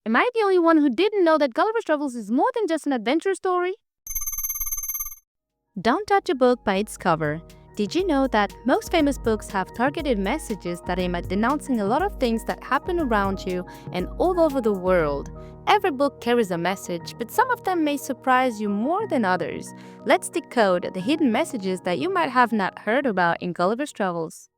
Am I the only one who didn't know that Gulliver's Travels is more than just an adventure story? Don't judge a book by its cover. Did you know that most famous books have targeted messages that aim at denouncing a lot of things that happen around you and all over the world? Every book carries a message, but some of them may surprise you more than others. Let's decode the hidden messages that you might have not heard about in Gulliver's Travels.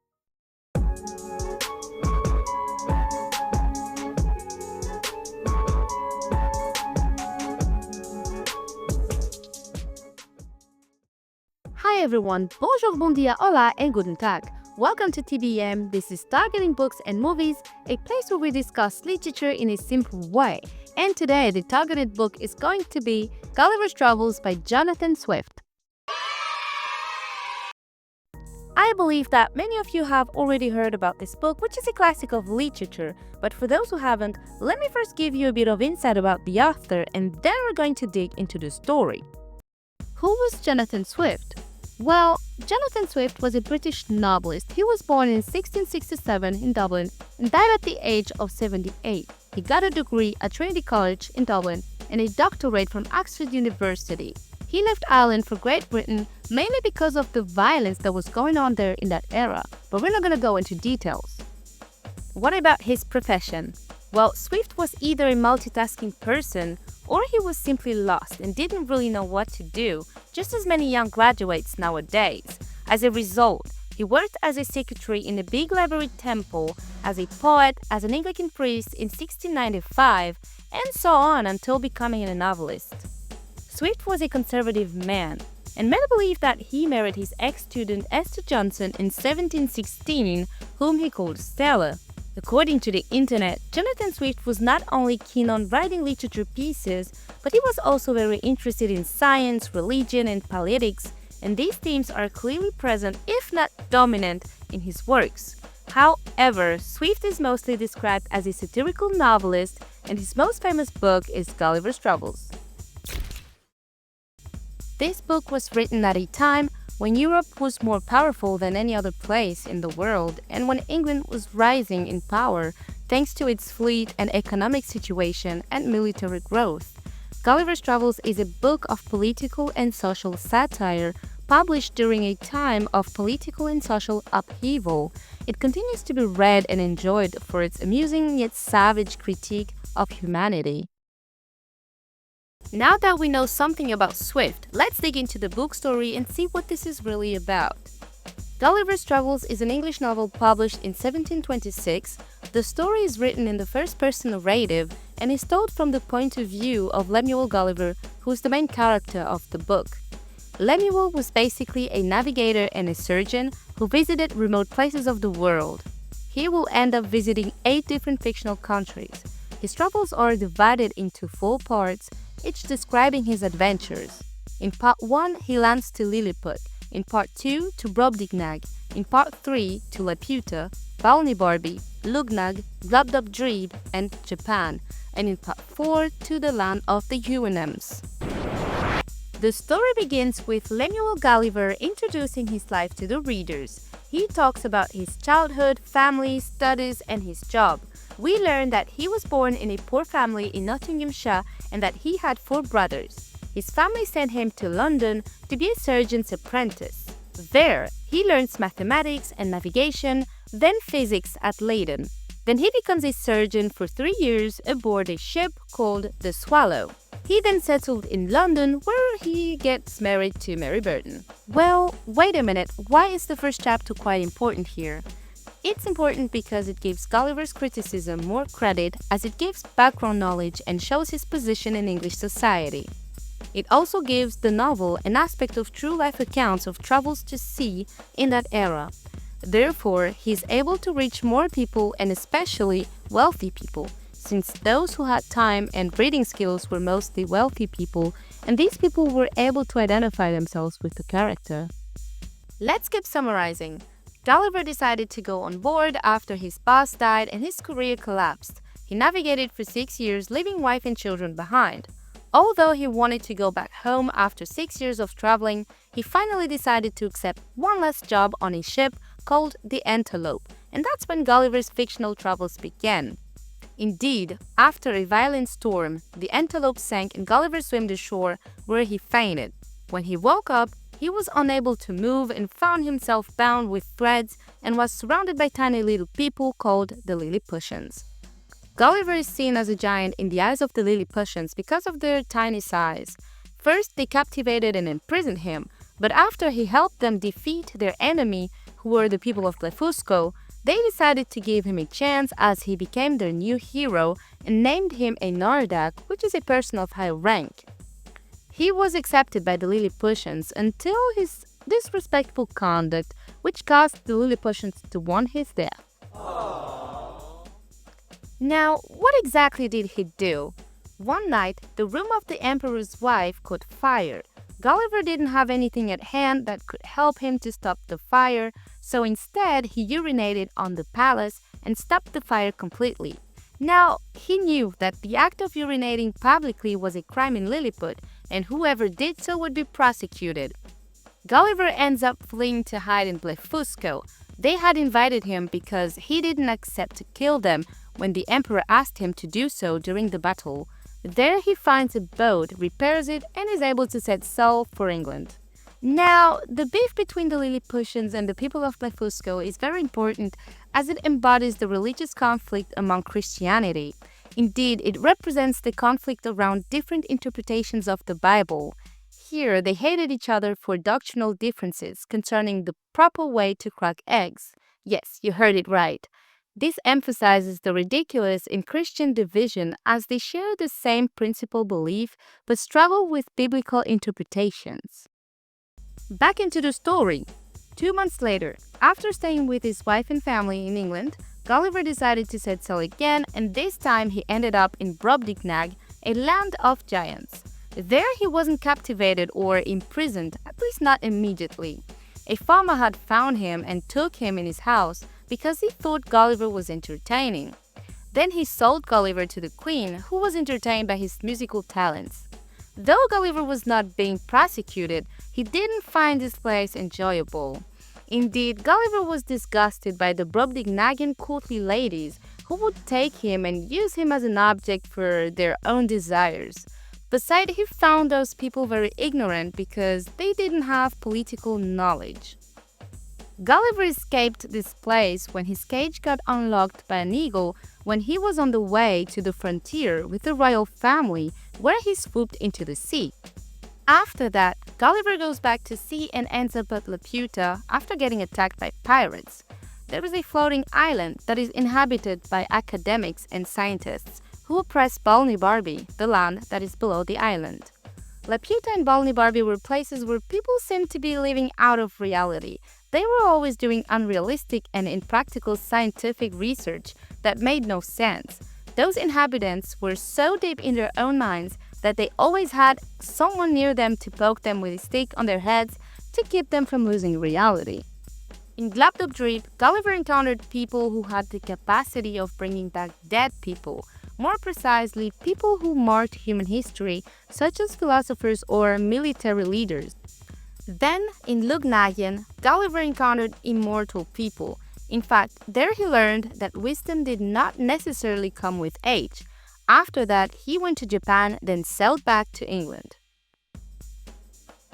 Hi everyone, bonjour, bon dia, hola, and guten tag. Welcome to TBM. This is Targeting Books and Movies, a place where we discuss literature in a simple way. And today, the targeted book is going to be Gulliver's Travels by Jonathan Swift. I believe that many of you have already heard about this book, which is a classic of literature. But for those who haven't, let me first give you a bit of insight about the author, and then we're going to dig into the story. Who was Jonathan Swift? Well, Jonathan Swift was a British novelist. He was born in 1667 in Dublin and died at the age of 78. He got a degree at Trinity College in Dublin and a doctorate from Oxford University. He left Ireland for Great Britain mainly because of the violence that was going on there in that era, but we're not going to go into details. What about his profession? Well, Swift was either a multitasking person or he was simply lost and didn't really know what to do, just as many young graduates nowadays. As a result, he worked as a secretary in a big library temple, as a poet, as an Anglican priest in 1695, and so on until becoming a novelist. Swift was a conservative man, and many believe that he married his ex-student Esther Johnson in 1716, whom he called Stella. According to the internet, Jonathan Swift was not only keen on writing literature pieces, but he was also very interested in science, religion, and politics, and these themes are clearly present, if not dominant, in his works. However, Swift is mostly described as a satirical novelist, and his most famous book is Gulliver's Travels. This book was written at a time when Europe was more powerful than any other place in the world and when England was rising in power thanks to its fleet and economic situation and military growth. Gulliver's Travels is a book of political and social satire published during a time of political and social upheaval. It continues to be read and enjoyed for its amusing yet savage critique of humanity. Now that we know something about Swift, let's dig into the book story and see what this is really about. Gulliver's Travels is an English novel published in 1726. The story is written in the first-person narrative and is told from the point of view of Lemuel Gulliver, who is the main character of the book. Lemuel was basically a navigator and a surgeon who visited remote places of the world. He will end up visiting 8 different fictional countries. His travels are divided into 4 parts, each describing his adventures. In part 1, he lands to Lilliput, in part 2 to Brobdingnag, in part 3 to Laputa, Balnibarbi, Lugnag, Glubdubdrib, and Japan, and in part 4 to the land of the Huonyms. The story begins with Lemuel Gulliver introducing his life to the readers. He talks about his childhood, family, studies, and his job. We learn that he was born in a poor family in Nottinghamshire and that he had 4 brothers. His family sent him to London to be a surgeon's apprentice. There, he learns mathematics and navigation, then physics at Leyden. Then he becomes a surgeon for 3 years aboard a ship called the Swallow. He then settled in London, where he gets married to Mary Burton. Well, wait a minute, why is the first chapter quite important here? It's important because it gives Gulliver's criticism more credit as it gives background knowledge and shows his position in English society. It also gives the novel an aspect of true-life accounts of travels to sea in that era. Therefore, he is able to reach more people and especially wealthy people, since those who had time and reading skills were mostly wealthy people, and these people were able to identify themselves with the character. Let's keep summarizing. Gulliver decided to go on board after his boss died and his career collapsed. He navigated for 6 years, leaving wife and children behind. Although he wanted to go back home after 6 years of traveling, he finally decided to accept one last job on a ship called the Antelope, and that's when Gulliver's fictional travels began. Indeed, after a violent storm, the antelope sank and Gulliver swam to shore, where he fainted. When he woke up, he was unable to move and found himself bound with threads and was surrounded by tiny little people called the Lilliputians. Gulliver is seen as a giant in the eyes of the Lilliputians because of their tiny size. First, they captivated and imprisoned him, but after he helped them defeat their enemy, who were the people of Blefusco, they decided to give him a chance as he became their new hero and named him a Nardak, which is a person of high rank. He was accepted by the Lilliputians until his disrespectful conduct, which caused the Lilliputians to want his death. Now, what exactly did he do? One night, the room of the emperor's wife caught fire. Gulliver didn't have anything at hand that could help him to stop the fire, so instead he urinated on the palace and stopped the fire completely. Now, he knew that the act of urinating publicly was a crime in Lilliput, and whoever did so would be prosecuted. Gulliver ends up fleeing to hide in Blefusco. They had invited him because he didn't accept to kill them when the emperor asked him to do so during the battle. There he finds a boat, repairs it, and is able to set sail for England. Now, the beef between the Lilliputians and the people of Blefusco is very important as it embodies the religious conflict among Christianity. Indeed, it represents the conflict around different interpretations of the Bible. Here, they hated each other for doctrinal differences concerning the proper way to crack eggs. Yes, you heard it right. This emphasizes the ridiculous in Christian division as they share the same principal belief but struggle with biblical interpretations. Back into the story. 2 months later, after staying with his wife and family in England, Gulliver decided to set sail again, and this time he ended up in Brobdingnag, a land of giants. There he wasn't captivated or imprisoned, at least not immediately. A farmer had found him and took him in his house because he thought Gulliver was entertaining. Then he sold Gulliver to the queen, who was entertained by his musical talents. Though Gulliver was not being prosecuted, he didn't find this place enjoyable. Indeed, Gulliver was disgusted by the Brobdingnagian courtly ladies who would take him and use him as an object for their own desires. Besides, he found those people very ignorant because they didn't have political knowledge. Gulliver escaped this place when his cage got unlocked by an eagle when he was on the way to the frontier with the royal family, where he swooped into the sea. After that, Gulliver goes back to sea and ends up at Laputa after getting attacked by pirates. There is a floating island that is inhabited by academics and scientists who oppress Balnibarbi, the land that is below the island. Laputa and Balnibarbi were places where people seemed to be living out of reality. They were always doing unrealistic and impractical scientific research that made no sense. Those inhabitants were so deep in their own minds that they always had someone near them to poke them with a stick on their heads to keep them from losing reality. In Glabdubdrib, Gulliver encountered people who had the capacity of bringing back dead people, more precisely, people who marked human history, such as philosophers or military leaders. Then, in Lugnagen, Gulliver encountered immortal people. In fact, there he learned that wisdom did not necessarily come with age. After that, he went to Japan, then sailed back to England.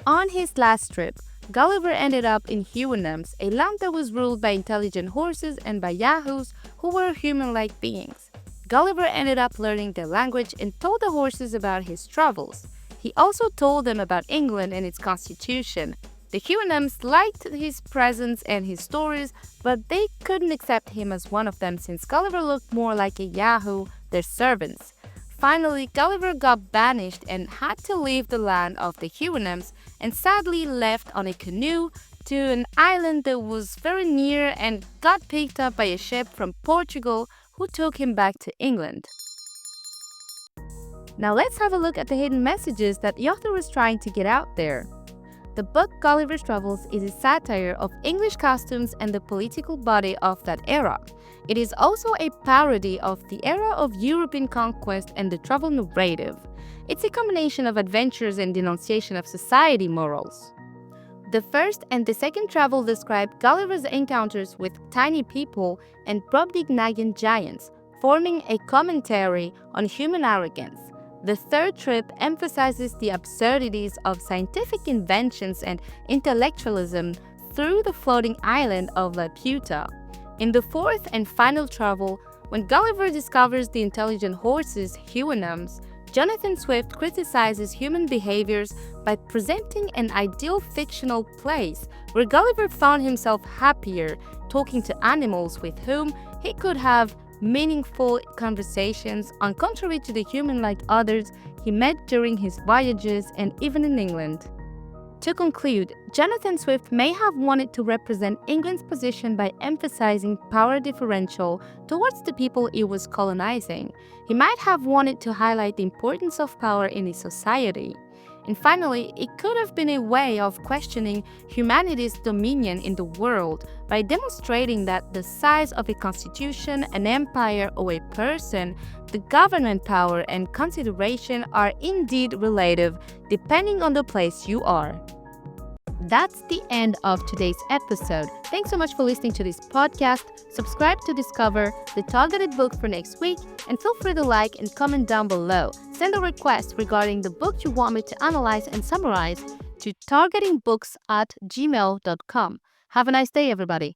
On his last trip, Gulliver ended up in Huanums, a land that was ruled by intelligent horses and by yahoos who were human-like beings. Gulliver ended up learning their language and told the horses about his travels. He also told them about England and its constitution. The Huanums liked his presence and his stories, but they couldn't accept him as one of them since Gulliver looked more like a yahoo, their servants. Finally, Gulliver got banished and had to leave the land of the Huanums and sadly left on a canoe to an island that was very near and got picked up by a ship from Portugal who took him back to England. Now let's have a look at the hidden messages that the author was trying to get out there. The book Gulliver's Travels is a satire of English customs and the political body of that era. It is also a parody of the era of European conquest and the travel narrative. It's a combination of adventures and denunciation of society morals. The first and the second travel describe Gulliver's encounters with tiny people and Brobdingnagian giants. forming a commentary on human arrogance. The third trip emphasizes the absurdities of scientific inventions and intellectualism through the floating island of Laputa. In the fourth and final travel, when Gulliver discovers the intelligent horses Huanums, Jonathan Swift criticizes human behaviors by presenting an ideal fictional place where Gulliver found himself happier talking to animals with whom he could have meaningful conversations, on contrary to the human-like others he met during his voyages and even in England. To conclude, Jonathan Swift may have wanted to represent England's position by emphasizing power differential towards the people it was colonizing. He might have wanted to highlight the importance of power in a society. And finally, it could have been a way of questioning humanity's dominion in the world by demonstrating that the size of a constitution, an empire, or a person, the government power and consideration are indeed relative depending on the place you are. That's the end of today's episode. Thanks so much for listening to this podcast. Subscribe to discover the targeted book for next week, and feel free to like and comment down below. Send a request regarding the book you want me to analyze and summarize to targetingbooks@gmail.com. Have a nice day, everybody.